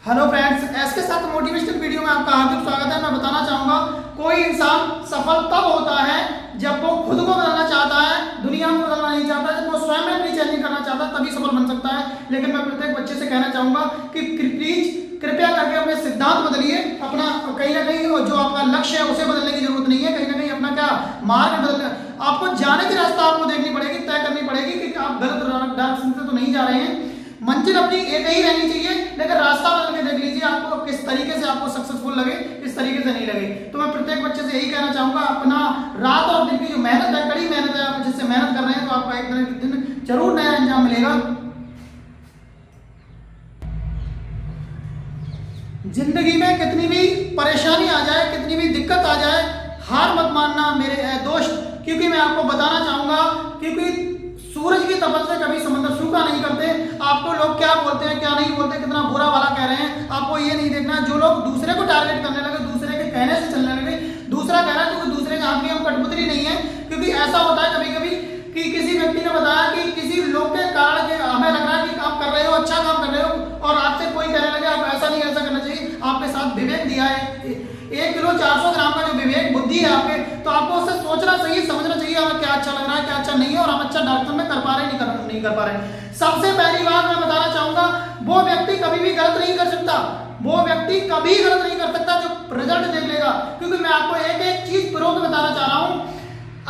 Hello friends, S के साथ motivational video में आपका हार्दिक स्वागत है। मैं बताना चाहूंगा कोई इंसान सफल तब होता है जब वो खुद को बदलना चाहता है, दुनिया में बदलना नहीं चाहता, जब वो स्वयं में अपनी चेंजिंग करना चाहता है, तभी सफल बन सकता है। लेकिन मैं प्रत्येक बच्चे से कहना चाहूंगा कि प्लीज कृपया करके अपने सिद्धांत बदलिए। अपना कहीं ना कहीं जो आपका लक्ष्य है उसे बदलने की जरूरत नहीं है। कहीं ना कहीं अपना क्या मार्ग बदलना, आपको जाने की रास्ता आपको देखनी पड़ेगी, तय करनी पड़ेगी कि आप गलत रास्ते से तो नहीं जा रहे हैं। मंजिल अपनी एक ही रहनी चाहिए, लेकिन रास्ता बदल के देख लीजिए आपको किस तरीके से आपको सक्सेसफुल लगे, किस तरीके से नहीं लगे। तो मैं प्रत्येक बच्चे से यही कहना चाहूंगा, अपना रात और दिन की जो मेहनत है, कड़ी मेहनत है, आप जिससे मेहनत कर रहे हैं तो आपका एक दिन जरूर नया अंजाम मिलेगा। जिंदगी में कितनी भी परेशानी आ जाए, कितनी भी दिक्कत आ जाए, हार मत मानना मेरे दोस्त, क्योंकि मैं आपको बताना चाहूंगा, क्योंकि सूरज की तपश से कभी समंदर सूखा नहीं करते। आपको लोग क्या बोलते हैं, क्या नहीं बोलते, कितना बुरा वाला कह रहे हैं, आपको ये नहीं देखना। जो लोग दूसरे को टारगेट करने लगे, दूसरे के कहने से चलने लगे, दूसरा कह रहा है क्योंकि दूसरे के हाथ में हम कठपुतली नहीं है। क्योंकि ऐसा होता है कभी कभी कि किसी व्यक्ति ने बताया कि किसी लोग के कारण के हमें लग रहा है कि आप कर रहे हो, अच्छा काम कर रहे हो, और आपसे कोई कहने लगे आप ऐसा नहीं, ऐसा करना चाहिए। आपके साथ विवेक दिया है, 1 किलो 400 ग्राम का जो विवेक बुद्धि है आपके, तो आपको उससे सोचना चाहिए, समझना चाहिए हमें क्या अच्छा लग रहा है, क्या अच्छा नहीं है, और हम अच्छा डॉक्टर में कर पा रहे हैं, नहीं कर पा रहे। सबसे पहली बात मैं बताना चाहूंगा, वो व्यक्ति कभी भी गलत नहीं कर सकता, वो व्यक्ति कभी गलत नहीं कर सकता जो रिजल्ट देख लेगा। क्योंकि मैं आपको एक एक चीज प्रूव बताना चाह रहा हूं,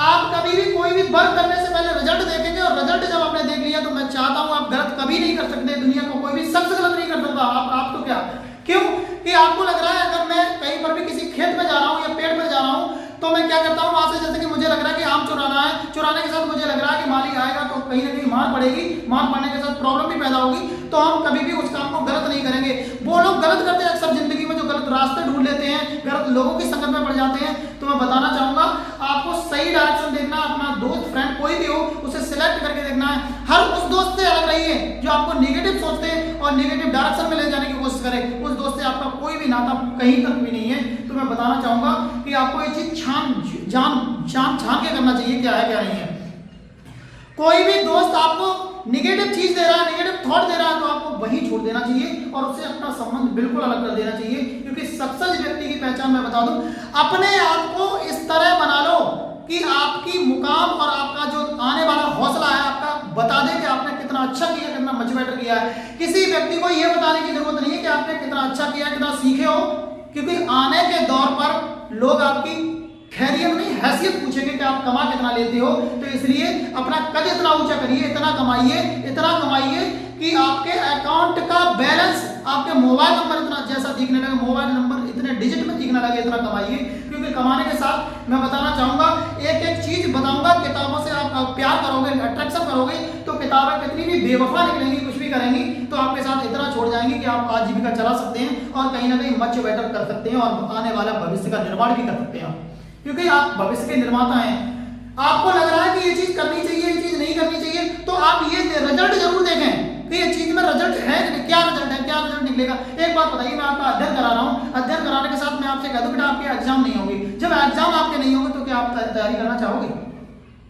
आप कभी भी कोई भी वर्क करने से पहले रिजल्ट देखेंगे, और रिजल्ट जब आपने देख लिया तो मैं चाहता हूं आप गलत कभी नहीं कर सकते। दुनिया को कोई भी शख्स गलत नहीं कर सकता। आप तो क्या, क्यों कि आपको लग रहा है अगर मैं कहीं पर भी किसी खेत में जा रहा हूं या पेड़ पे जा रहा हूं, तो मैं क्या करता हूं वहां से, जैसे कि मुझे लग रहा है कि आम चुराना है, चुराने के साथ मुझे लग रहा है कि माली आएगा तो कहीं ना कहीं मार पड़ेगी, मार पड़ने के साथ प्रॉब्लम भी पैदा होगी, तो हम कभी भी उस काम को गलत नहीं करेंगे। वो लोग गलत करते हैं अक्सर जिंदगी में, जो गलत रास्ते ढूंढ लेते हैं, गलत लोगों की संगत में पड़ जाते हैं। तो मैं बताना चाहूंगा आपको सही डायरेक्शन देखना, अपना दोस्त फ्रेंड कोई भी हो उसे सिलेक्ट करके देखना है। हर उस दोस्त से अलग रहिए जो आपको नेगेटिव सोचते हैं और नेगेटिव डायरेक्शन में ले जाने की कोशिश करे। उस दोस्त से आपका कोई भी नाता कहीं तक भी नहीं है। तो मैं बताना चाहूंगा कि आपको ये चीज छान के करना चाहिए, क्या है क्या नहीं है। कोई भी दोस्त आपको नेगेटिव चीज दे रहा है, नेगेटिव थॉट दे रहा है, तो आपको वहीं छोड़ देना चाहिए और उससे अपना संबंध बिल्कुल अलग कर देना चाहिए। क्योंकि सक्सेस व्यक्ति की पहचान मैं बता दूं, अपने आप को इस तरह बना लो कि आपकी मुकाम और आपका जो आने वाला हौसला है आपका बता दे कि आपने कितना अच्छा किया, कितना मच बेटर किया है। किसी व्यक्ति को यह बताने की जरूरत नहीं है कि आपने कितना अच्छा किया, कितना सीखे हो, क्योंकि आने के दौर पर लोग आपकी खैरियत नहीं हैसियत पूछेंगे कि आप कमा कितना लेते हो। तो इसलिए अपना कद इतना ऊंचा करिए, इतना कमाइए कि आपके अकाउंट का बैलेंस, आपके मोबाइल नंबर इतना जैसा दिखने लगे, मोबाइल नंबर इतने डिजिट में दिखने लगे, इतना कमाइए। क्योंकि कमाने के साथ मैं बताना चाहूंगा, एक एक चीज बताऊंगा, किताबों से आप प्यार करोगे, अट्रैक्शन करोगे, तो किताबें कितनी भी बेवफा निकलेंगी, कुछ भी करेंगी, तो आपके साथ इतना छोड़ जाएंगी कि आप आजीविका चला सकते हैं और कहीं ना कहीं मच बेटर कर सकते हैं और आने वाला भविष्य का निर्माण भी कर सकते हैं। क्योंकि आप भविष्य के निर्माता हैं। आपको लग रहा है कि ये चीज करनी चाहिए, ये चीज नहीं करनी चाहिए, तो आप ये रिजल्ट जरूर देखें कि ये चीज में रिजल्ट है, क्या रिजल्ट है, क्या रिजल्ट निकलेगा। एक बात बताइए, मैं आपका अध्ययन करा रहा हूं, अध्ययन कराने के साथ मैं आपसे कह दूं बेटा आपके एग्जाम नहीं होंगे। जब एग्जाम आपके नहीं होंगे तो क्या आप तैयारी करना चाहोगे?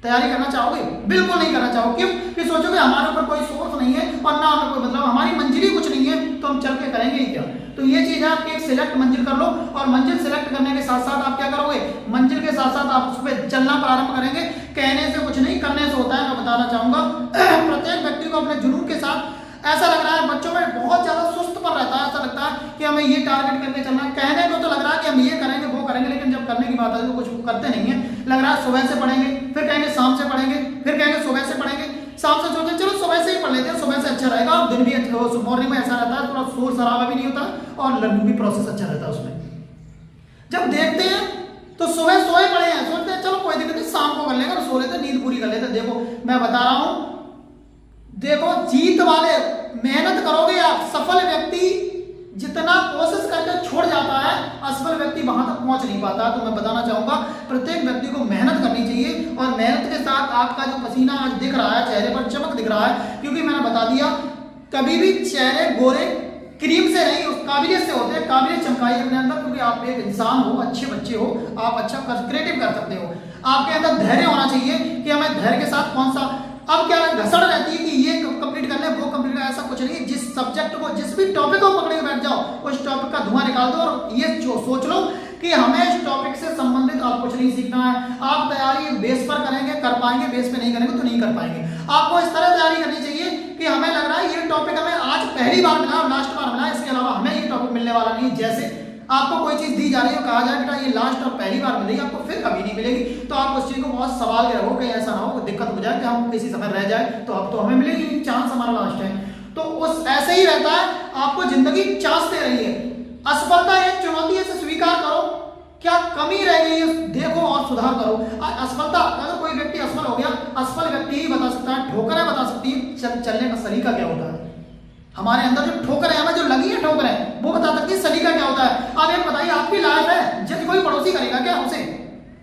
तैयारी करना चाहोगे? बिल्कुल नहीं करना चाहोगे। क्यों? कि सोचोगे हमारे ऊपर कोई सोर्स नहीं है और ना हमें कोई मतलब, हमारी मंजिल ही कुछ नहीं है, तो हम चल के करेंगे ही क्या। तो ये चीज है, आपकी एक सिलेक्ट मंजिल कर लो, और मंजिल सिलेक्ट करने के साथ साथ आप क्या करोगे, मंजिल के साथ साथ आप उस पर चलना प्रारंभ करेंगे। कहने से कुछ नहीं, करने से होता है। मैं बताना चाहूंगा प्रत्येक व्यक्ति को अपने जुनून के साथ, ऐसा लग रहा है बच्चों में बहुत ज्यादा सुस्त पर रहता है, ऐसा लगता है कि हमें ये टारगेट करके चलना। कहने को तो लग रहा है कि हम ये करेंगे वो करेंगे, लेकिन जब करने की बात आती है तो कुछ करते नहीं है। लग रहा है सुबह से पढ़ेंगे, फिर कहेंगे शाम से पढ़ेंगे, फिर कहेंगे सुबह से पढ़ेंगे, शाम से सोचेंगे चलो सुबह से ही पढ़ लेते हैं, सुबह से अच्छा रहेगा, और दिन भी अच्छा हो, मॉर्निंग में ऐसा रहता है थोड़ा शोर शराबा भी नहीं होता और लर्निंग भी प्रोसेस अच्छा रहता है उसमें। जब देखते हैं तो सुबह सोए पड़े हैं, सोचते हैं चलो कोई दिक्कत नहीं, शाम को कर लेंगे, सो लेते, नींद पूरी कर लेते। देखो मैं बता रहा हूं, देखो जीत वाले, मेहनत करोगे आप, सफल व्यक्ति जितना कोशिश करके छोड़ जाता है, असफल व्यक्ति वहां तक पहुंच नहीं पाता। तो मैं बताना चाहूंगा प्रत्येक व्यक्ति को मेहनत करनी चाहिए, और मेहनत के साथ आपका जो पसीना आज दिख रहा है, चेहरे पर चमक दिख रहा है, क्योंकि मैंने बता दिया कभी भी चेहरे गोरे क्रीम से नहीं, उस काबिलियत से होते हैं। काबिलियत चमकाइए अपने अंदर, क्योंकि आप एक इंसान हो, अच्छे बच्चे हो, आप अच्छा क्रिएटिव कर सकते हो। आपके अंदर धैर्य होना चाहिए कि हमें धैर्य के साथ कौन सा, अब क्या घसड़ रहती है कि ये कंप्लीट कर ले, वो कंप्लीट कर, ऐसा कुछ नहीं। जिस सब्जेक्ट को, जिस भी टॉपिक को पकड़ के बैठ जाओ, उस टॉपिक का धुआं निकाल दो और ये सोच लो कि हमें इस टॉपिक से संबंधित आप कुछ नहीं सीखना है। आप तैयारी एक बेस पर करेंगे, कर पाएंगे, बेस पे नहीं करेंगे तो नहीं कर पाएंगे। आपको इस तरह तैयारी करनी चाहिए कि हमें लग रहा है ये टॉपिक हमें आज पहली बार मिला और लास्ट बार मिला, इसके अलावा हमें ये टॉपिक मिलने वाला नहीं। जैसे आपको कोई चीज दी जा रही है, कहा जाए बेटा ये लास्ट और पहली बार मिलेगी, आपको फिर कभी नहीं मिलेगी, तो आप उस चीज को बहुत सवाल के रखो, कहीं ऐसा ना हो दिक्कत हो जाए कि हम किसी समय रह जाए तो अब तो हमें मिलेगी नहीं, चांस हमारा लास्ट है। तो उस ऐसे ही रहता है, आपको जिंदगी चांस दे रही है। असफलता एक चुनौती है, इसे स्वीकार करो, क्या कमी रह गई है देखो और सुधार करो। असफलता, अगर कोई व्यक्ति असफल हो गया, असफल व्यक्ति ही बता सकता है, ठोकरें बता सकती है चलने का सलीका क्या होता है। हमारे अंदर जो ठोकरें हमें जो लगी है ठोकरें, वो बता सकती है सलीका क्या होता है। आप एक बताइए, आपकी लाइफ है, जब कोई पड़ोसी करेगा क्या उसे?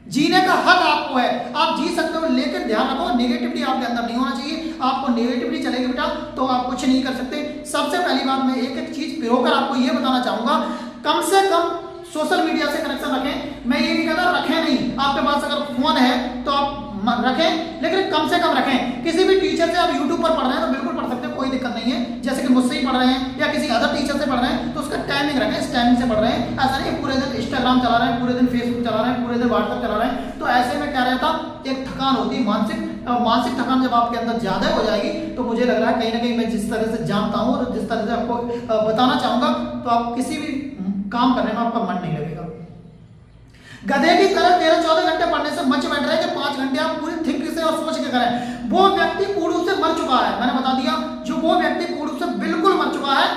जीने का हक आपको है, आप जी सकते हो, लेकिन ध्यान रखो नेगेटिविटी आपके अंदर नहीं होना चाहिए। आपको नेगेटिविटी चलेगी बेटा तो आप कुछ नहीं कर सकते। सबसे पहली बात मैं एक एक चीज पिरोकर आपको ये बताना चाहूंगा, कम से कम सोशल मीडिया से कनेक्शन रखें। मैं ये नहीं कहता रखें नहीं, आपके पास अगर फोन है तो आप रखें, लेकिन कम से कम रखें। किसी भी टीचर से आप यूट्यूब पर पढ़ रहे हैं तो बिल्कुल पढ़ सकते हैं, कोई दिक्कत नहीं है। जैसे कि मुझसे ही पढ़ रहे हैं या किसी अदर टीचर से पढ़ रहे हैं तो उसका टाइमिंग रखें, इस टाइमिंग से पढ़ रहे हैं। ऐसा नहीं पूरे दिन इंस्टाग्राम चला रहे हैं, पूरे दिन फेसबुक चला रहे हैं, पूरे दिन व्हाट्सएप चला रहे हैं, तो ऐसे में क्या रहता, एक थकान होती है मानसिक थकान जब आपके अंदर ज्यादा हो जाएगी तो मुझे लग रहा है कहीं ना कहीं मैं जिस तरह से जानता हूँ और जिस तरह से आपको बताना चाहूंगा तो आप किसी भी काम करने में आपका मन नहीं लगेगा। गधे की तरह 13-14 घंटे पढ़ने से मच बेटर है कि 5 घंटे आप पूरी थिंक से और सोच के करें। वो व्यक्ति पूर्ण रूप से मर चुका है, मैंने बता दिया, जो वो व्यक्ति पूर्ण रूप से बिल्कुल मर चुका है,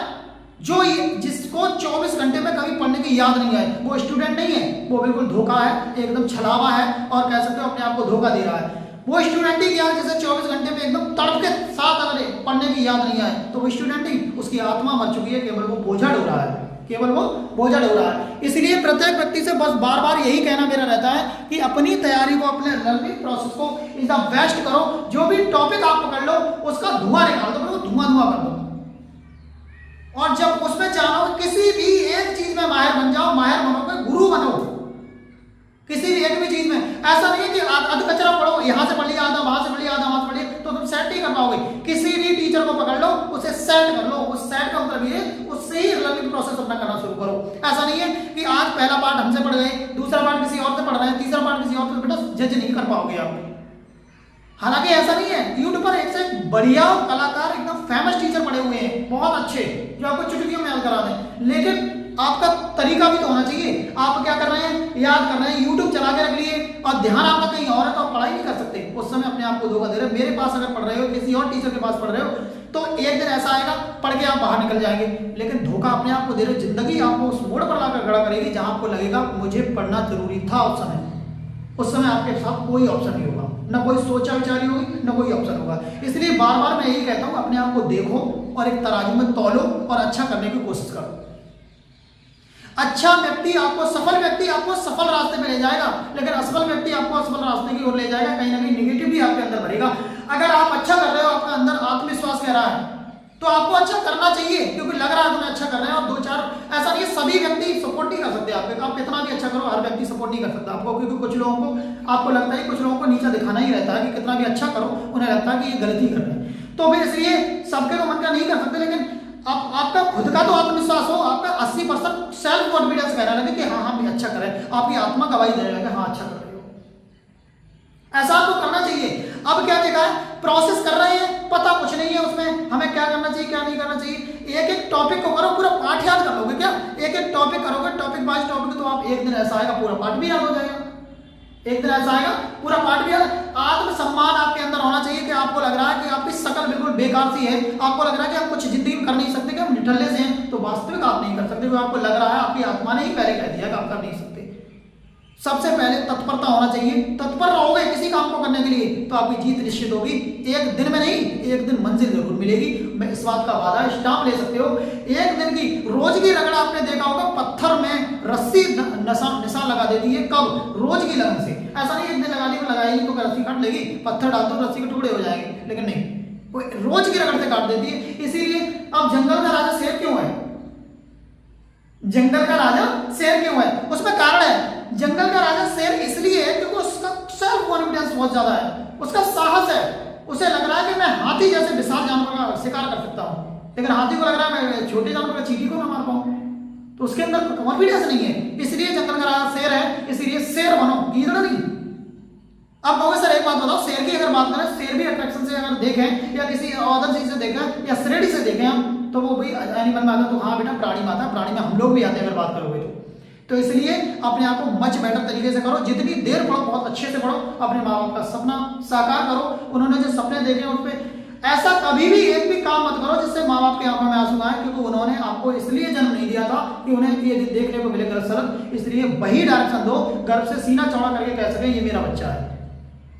जो जिसको 24 घंटे में कभी पढ़ने की याद नहीं है, वो स्टूडेंट नहीं है, वो बिल्कुल धोखा है, एकदम छलावा है और कह सकते हो अपने आप को धोखा दे रहा है। वो स्टूडेंट ही क्या जिसे 24 घंटे में एकदम तड़प के साथ अगर पढ़ने की याद नहीं आए तो वो स्टूडेंट ही, उसकी आत्मा मर चुकी है, केवल वो बोझा ढो रहा है, केवल वो बोझा ढो रहा है। इसलिए प्रत्येक व्यक्ति से बस बार बार यही कहना मेरा रहता है कि अपनी तैयारी को, अपने लर्निंग प्रोसेस को इज द बेस्ट करो। जो भी टॉपिक आप पकड़ लो उसका धुआं निकाल दो, वो धुआं कर दो, और जब उसमें चाहो किसी भी एक चीज में माहिर बन जाओ, माहिर बनोगे, गुरु बनो किसी भी एक भी चीज में। ऐसा नहीं है कि अध कचरा पढ़ो, यहां से पढ़ लिया आधा, वहां से पढ़ लिया आधा, वहां से पढ़ लिया, तो तुम सेट नहीं कर पाओगे। किसी भी टीचर को पकड़ लो, उसे सेट कर लो, उस सेट का मतलब ये उससे ही लर्निंग प्रोसेस अपना करना शुरू करो। ऐसा नहीं है कि आज पहला पार्ट हमसे पढ़ गए, दूसरा पार्ट किसी और से पढ़ रहे हैं, तीसरा पार्ट किसी और से, बेटा जज नहीं कर पाओगे आप। हालांकि ऐसा नहीं है, यूट्यूब पर एक से बढ़िया कलाकार एकदम फेमस टीचर पढ़े हुए हैं, बहुत अच्छे, जो आपको चुटकियों में याद करा दें, लेकिन आपका तरीका भी तो होना चाहिए। आप क्या कर रहे हैं, याद कर रहे हैं, यूट्यूब चला के रख लिए और ध्यान आपका कहीं और है तो आप पढ़ाई नहीं कर सकते, उस समय अपने आप को धोखा दे रहे हो। मेरे पास अगर पढ़ रहे हो, किसी और टीचर के पास पढ़ रहे हो, तो एक दिन ऐसा आएगा पढ़ के आप बाहर निकल जाएंगे, लेकिन धोखा अपने आप को दे रहे हो। जिंदगी आपको उस मोड़ पर लाकर खड़ा करेगी जहां आपको लगेगा मुझे पढ़ना जरूरी था उस समय आपके साथ कोई ऑप्शन नहीं होगा, ना कोई सोचा विचारी होगी, ना कोई ऑप्शन होगा। इसलिए बार बार मैं यही कहता हूं, अपने आप को देखो और एक तराजू में तौलो और अच्छा करने की कोशिश करो। अच्छा व्यक्ति आपको, सफल व्यक्ति आपको सफल रास्ते पे ले जाएगा, लेकिन असफल व्यक्ति आपको असफल रास्ते की ओर ले जाएगा, कहीं ना कहीं निगेटिविटी आपके अंदर भरेगा। अगर आप अच्छा कर रहे हो, आपका अंदर आत्मविश्वास कह रहा है, तो आपको अच्छा करना चाहिए, क्योंकि लग रहा है तुम्हें अच्छा कर रहे हैं। और 2-4 ऐसा नहीं, सभी व्यक्ति सपोर्ट नहीं कर सकते आपके, आप कितना भी अच्छा करो, हर व्यक्ति सपोर्ट नहीं कर सकता आपको, क्योंकि कुछ लोगों को आपको लगता है, कुछ लोगों को नीचा दिखाना ही रहता है कि कितना भी अच्छा करो, उन्हें लगता है कि ये गलती कर रहे हैं। तो फिर इसलिए सबके को मन का नहीं कर सकते, लेकिन आपका खुद का तो आत्मविश्वास हो, आपका 80% सेल्फ कॉन्फिडेंस कहने लगे कि हाँ हम अच्छा कर रहे हैं, आपकी आत्मा गवाही देने लगे हाँ अच्छा कर रहे हो। ऐसा आपको करना चाहिए। अब क्या देखा है, प्रोसेस कर रहे हैं, पता कुछ नहीं है उसमें, हमें क्या करना चाहिए क्या नहीं करना चाहिए। एक एक टॉपिक को करो, पूरा पाठ याद कर लोगे क्या? एक एक टॉपिक करोगे, टॉपिक बाय टॉपिक, तो आप एक दिन ऐसा आएगा पूरा पाठ भी याद हो जाएगा, एक दिन ऐसा आएगा पूरा पाठ भी याद। आत्मसम्मान आपके अंदर होना चाहिए कि आपको लग रहा है कि आपकी शकल बिल्कुल बेकार सी है, आपको लग रहा है कि आप कुछ जिंदगी में कर नहीं सकते, कि हम निठल्ले से हैं, तो वास्तविक आप नहीं कर सकते, क्योंकि आपको लग रहा है, आपकी आत्मा ने ही पहले कह दिया कि आप कर नहीं सकते। सबसे पहले तत्परता होना चाहिए, तत्पर रहोगे किसी काम को करने के लिए तो आपकी जीत निश्चित होगी। एक दिन में नहीं, एक दिन मंजिल जरूर मिलेगी, मैं इस बात का वादा स्टाम्प ले सकते हो। एक दिन की रोज की रगड़ा आपने देखा होगा, पत्थर में रस्सी निशान लगा देती है, कब? रोज की लगन से। ऐसा नहीं एक दिन लगा ली तो लगाएगी तो रस्सी काट लेगी, पत्थर डाल दो रस्सी के टुकड़े हो जाएंगे, लेकिन नहीं, कोई रोज की रगड़ से काट देती है। इसीलिए अब जंगल का राजा शेर क्यों है? जंगल का राजा शेर क्यों है? उसमें कारण है। जंगल का राजा शेर इसलिए है क्योंकि उसका सेल्फ कॉन्फिडेंस बहुत ज्यादा है, उसका साहस है, उसे लग रहा है कि मैं हाथी जैसे विशाल जानवर का शिकार कर सकता हूं। लेकिन हाथी को लग रहा है मैं छोटे जानवर का चींटी को ना मार पाऊं, तो उसके अंदर कॉन्फिडेंस नहीं है, इसलिए जंगल का राजा शेर है, इसलिए शेर बनो, गीदड़ नहीं। अब कहोगे सर एक बात बताओ, शेर की अगर बात करें, शेर भी अट्रैक्शन से अगर देखें या किसी अदर चीज से देखें या श्रेणी से देखें हम, तो वो भी एनिमल में आता है, तो हाँ बेटा प्राणी में आता है, प्राणी में हम लोग भी आते हैं अगर बात करोगे तो इसलिए अपने आप को मच बेटर तरीके से करो, जितनी देर पढ़ो बहुत अच्छे से पढ़ो, अपने माँ बाप का सपना साकार करो, उन्होंने जो सपने देखे उस पर ऐसा कभी भी एक भी काम मत करो जिससे माँ बाप की आंखों में आंसू आए, क्योंकि उन्होंने आपको इसलिए जन्म नहीं दिया था कि उन्हें ये देखने को मिले गलत सलत, इसलिए वही डायरेक्शन दो, गर्व से सीना चौड़ा करके कह सके ये मेरा बच्चा है।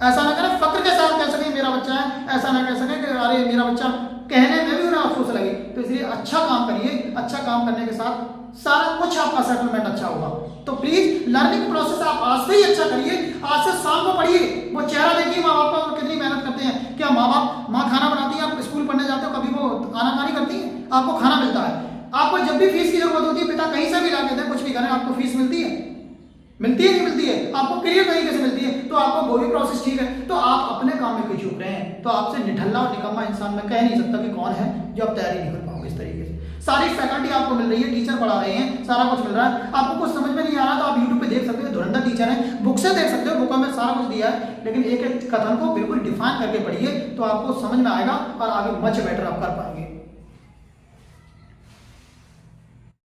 ऐसा ना करें फक्र के साथ कह सके मेरा बच्चा है, ऐसा ना कह सके कि अरे मेरा बच्चा, कहने में भी उन्हें अफसोस लगे। तो इसलिए अच्छा काम करिए, अच्छा काम करने के साथ सारा कुछ आपका सेटलमेंट अच्छा होगा। तो प्लीज लर्निंग प्रोसेस आप आज से ही अच्छा करिए, आज से शाम को पढ़िए, वो चेहरा देखिए माँ बाप का कितनी मेहनत करते हैं। क्या माँ खाना बनाती है, आप स्कूल पढ़ने जाते हो कभी वो आनाकानी करती है, आपको खाना मिलता है, आपको जब भी फीस की जरूरत होती है पिता कहीं से भी ला के दें, कुछ भी करें, आपको फीस मिलती है नहीं मिलती है, आपको क्लियर तरीके से मिलती है, तो आपको वो भी प्रोसेस ठीक है। तो आप अपने काम में क्यों चूक रहे हैं? तो आपसे निठल्ला और निकम्मा इंसान मैं कह नहीं सकता कि कौन है जो आप तैयारी नहीं कर पाओगे। इस तरीके से सारी फैकल्टी आपको मिल रही है, टीचर पढ़ा रहे हैं, सारा कुछ मिल रहा है, आपको कुछ समझ में नहीं आ रहा तो आप यूट्यूब पे देख सकते हो, धुरंधर टीचर है, बुक से देख सकते हो, बुकों में सारा कुछ दिया है, लेकिन एक एक कथन को बिल्कुल डिफाइन करके पढ़िए तो आपको समझ में आएगा और आगे मच बेटर आप कर पाएंगे।